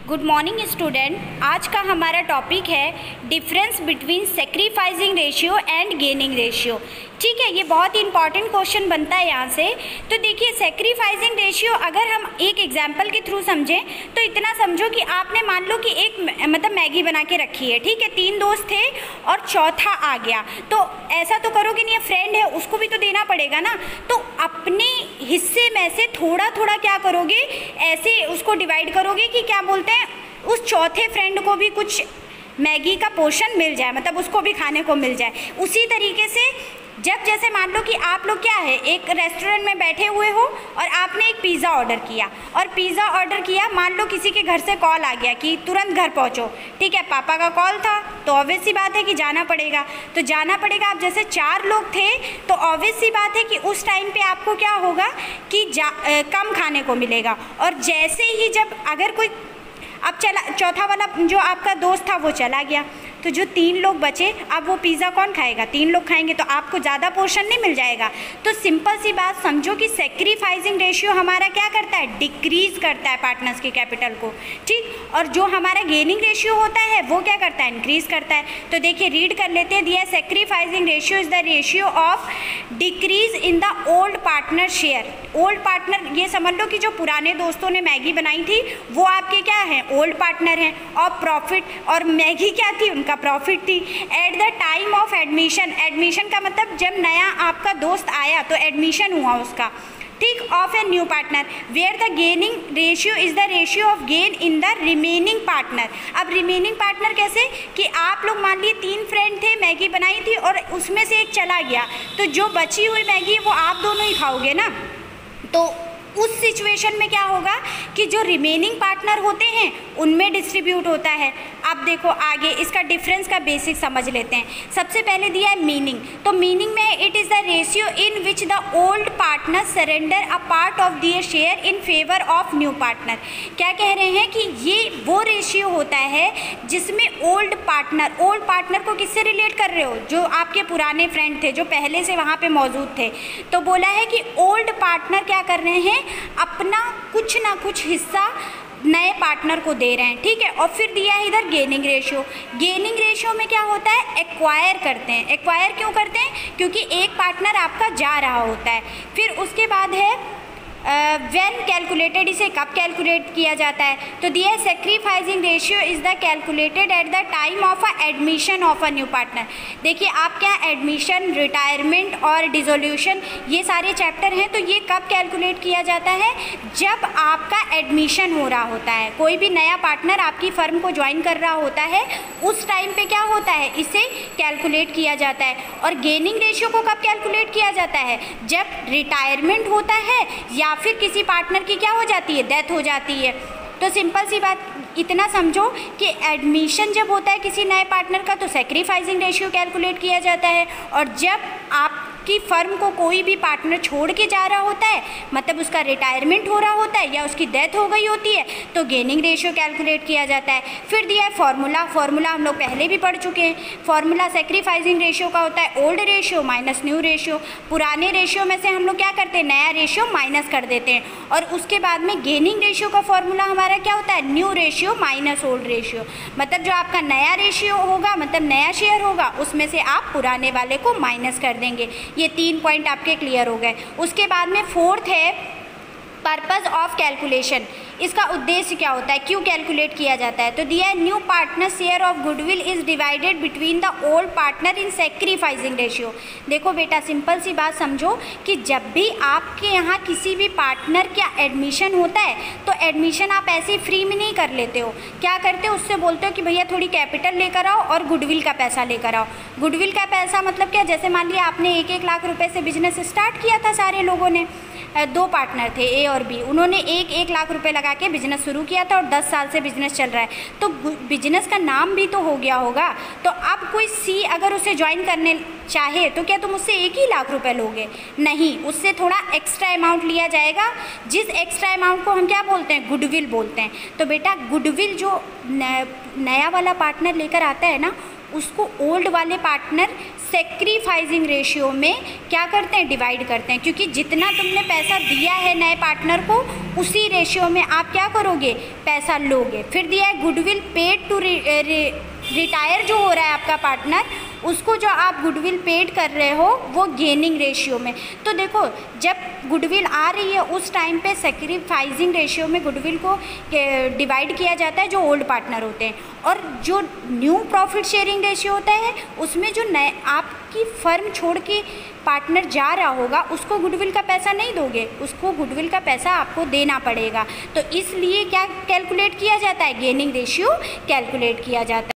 Good morning student. आज का हमारा टॉपिक है difference between sacrificing ratio and gaining ratio. ठीक है, ये बहुत ही इंपॉर्टेंट क्वेश्चन बनता है यहाँ से। तो देखिए, सेक्रीफाइसिंग रेशियो अगर हम एक एग्जांपल के थ्रू समझें तो इतना समझो कि आपने मान लो कि एक मैगी बना के रखी है। ठीक है, 3 दोस्त थे और चौथा आ गया, तो ऐसा तो करोगे नहीं, फ्रेंड है उसको भी तो देना पड़ेगा ना। तो अपने हिस्से में से थोड़ा थोड़ा क्या करोगे, ऐसे उसको डिवाइड करोगे कि क्या बोलते हैं, उस चौथे फ्रेंड को भी कुछ मैगी का पोर्शन मिल जाए, मतलब उसको भी खाने को मिल जाए। उसी तरीके से जब जैसे मान लो कि आप लोग क्या है, एक रेस्टोरेंट में बैठे हुए हो और आपने एक पिज़्ज़ा ऑर्डर किया, और पिज़्ज़ा ऑर्डर किया, मान लो किसी के घर से कॉल आ गया कि तुरंत घर पहुंचो। ठीक है, पापा का कॉल था तो ऑब्वियस सी बात है कि जाना पड़ेगा, तो जाना पड़ेगा। आप जैसे 4 लोग थे तो ऑब्वियस सी बात है कि उस टाइम पे आपको क्या होगा कि कम खाने को मिलेगा। और जैसे ही जब अगर कोई अब चौथा वाला जो आपका दोस्त था वो चला गया, तो जो 3 लोग बचे, अब वो पिज़्ज़ा कौन खाएगा? 3 लोग खाएंगे, तो आपको ज़्यादा पोर्शन नहीं मिल जाएगा। तो सिंपल सी बात समझो कि सेक्रीफाइसिंग रेशियो हमारा क्या करता है, डिक्रीज़ करता है पार्टनर्स के कैपिटल को। ठीक, और जो हमारा गेनिंग रेशियो होता है वो क्या करता है, इंक्रीज़ करता है। तो देखिए, रीड कर लेते हैं। दिया sacrificing ratio is the ratio of decrease in the old partner share. Old partner, ये समझ लो कि जो पुराने दोस्तों ने मैगी बनाई थी वो आपके क्या हैं, ओल्ड पार्टनर हैं। और प्रॉफिट, और मैगी क्या थी, उनका प्रॉफिट थी। At the time of admission, admission का मतलब जब नया आपका दोस्त आया तो एडमिशन हुआ उसका, ठीक, of a new partner, where the gaining ratio is the ratio of gain in the remaining partner. अब रिमेनिंग पार्टनर कैसे कि आप लोग मान लिए 3 फ्रेंड थे, मैगी बनाई थी और उसमें से एक चला गया, तो जो बची हुई मैगी वो आप दोनों ही खाओगे ना। तो उस सिचुएशन में क्या होगा कि जो रिमेनिंग पार्टनर होते हैं उनमें डिस्ट्रीब्यूट होता है। अब देखो आगे इसका डिफरेंस का बेसिक समझ लेते हैं। सबसे पहले दिया है मीनिंग, तो मीनिंग में it is the ratio in which the old partner surrender a part of their share in favour of new partner. क्या कह रहे हैं कि ये वो रेशियो होता है जिसमें ओल्ड पार्टनर को किससे रिलेट कर रहे हो, जो आपके पुराने फ्रेंड थे जो पहले से वहाँ पे मौजूद थे। तो बोला है कि ओल्ड पार्टनर क्या कर रहे हैं, अपना कुछ ना कुछ हिस्सा नए पार्टनर को दे रहे हैं। ठीक है, और फिर दिया है इधर गेनिंग रेशियो। गेनिंग रेशियो में क्या होता है, एक्वायर करते हैं। एक्वायर क्यों करते हैं, क्योंकि एक पार्टनर आपका जा रहा होता है। फिर उसके बाद है व्हेन कैलकुलेटेड, इसे कब कैलकुलेट किया जाता है, तो दिया sacrificing ratio is the calculated at the time of a admission of a new partner. देखिए, आप क्या एडमिशन, रिटायरमेंट और डिसोल्यूशन ये सारे चैप्टर हैं, तो ये कब कैलकुलेट किया जाता है, जब आपका एडमिशन हो रहा होता है, कोई भी नया पार्टनर आपकी फर्म को ज्वाइन कर रहा होता है, उस टाइम पे क्या होता है, इसे कैलकुलेट किया जाता है। और गेनिंग रेशियो को कब कैलकुलेट किया जाता है, जब रिटायरमेंट होता है या फिर किसी पार्टनर की क्या हो जाती है, डेथ हो जाती है। तो सिंपल सी बात इतना समझो कि एडमिशन जब होता है किसी नए पार्टनर का तो सेक्रीफाइसिंग रेशियो कैलकुलेट किया जाता है, और जब आपकी फर्म को कोई भी पार्टनर छोड़ के जा रहा होता है, मतलब उसका रिटायरमेंट हो रहा होता है या उसकी डेथ हो गई होती है, तो गेनिंग रेशियो कैलकुलेट किया जाता है। फिर दिया है फार्मूला हम लोग पहले भी पढ़ चुके हैं। फार्मूला सेक्रीफाइसिंग रेशियो का होता है old ratio minus new ratio. पुराने रेशियो में से हम लोग क्या करते हैं, नया रेशियो माइनस कर देते हैं। और उसके बाद में गेनिंग रेशियो का फॉर्मूला हमारा क्या होता है, new ratio minus old ratio. मतलब जो आपका नया रेशियो होगा, मतलब नया शेयर होगा, उसमें से आप पुराने वाले को माइनस कर देंगे। ये 3 पॉइंट आपके क्लियर हो गए। उसके बाद में 4th है पर्पज़ ऑफ कैलकुलेशन। इसका उद्देश्य क्या होता है, क्यों कैलकुलेट किया जाता है, तो दिया है new partner share of goodwill is divided between the old partner in sacrificing ratio. देखो बेटा, सिंपल सी बात समझो कि जब भी आपके यहाँ किसी भी पार्टनर का एडमिशन होता है तो एडमिशन आप ऐसे फ्री में नहीं कर लेते हो। क्या करते हो, उससे बोलते हो कि भैया थोड़ी कैपिटल लेकर आओ और गुडविल का पैसा लेकर आओ। गुडविल का पैसा मतलब क्या, जैसे मान लिया आपने 1-1 लाख रुपए से बिजनेस स्टार्ट किया था, सारे लोगों ने, 2 पार्टनर थे ए और बी, उन्होंने 1-1 लाख रुपए लगा के बिजनेस शुरू किया था और 10 साल से बिजनेस चल रहा है, तो बिजनेस का नाम भी तो हो गया होगा। तो अब कोई सी अगर उसे ज्वाइन करने चाहे तो क्या तुम उससे 1 ही लाख रुपए लोगे, नहीं, उससे थोड़ा एक्स्ट्रा अमाउंट लिया जाएगा, जिस एक्स्ट्रा अमाउंट को हम क्या बोलते हैं, गुडविल बोलते हैं। तो बेटा गुडविल जो नया वाला पार्टनर लेकर आता है ना, उसको ओल्ड वाले पार्टनर सेक्रीफाइसिंग रेशियो में क्या करते हैं, डिवाइड करते हैं, क्योंकि जितना तुमने पैसा दिया है नए पार्टनर को उसी रेशियो में आप क्या करोगे, पैसा लोगे। फिर दिया है गुडविल पेड टू रिटायर जो हो रहा है आपका पार्टनर, उसको जो आप गुडविल पेड कर रहे हो वो गेनिंग रेशियो में। तो देखो जब गुडविल आ रही है उस टाइम पे सेक्रीफाइसिंग रेशियो में गुडविल को डिवाइड किया जाता है जो ओल्ड पार्टनर होते हैं, और जो न्यू प्रॉफिट शेयरिंग रेशियो होता है उसमें जो नए आपकी फर्म छोड़ के पार्टनर जा रहा होगा उसको गुडविल का पैसा नहीं दोगे, उसको गुडविल का पैसा आपको देना पड़ेगा। तो इसलिए क्या कैलकुलेट किया जाता है, गेनिंग रेशियो कैलकुलेट किया जाता है।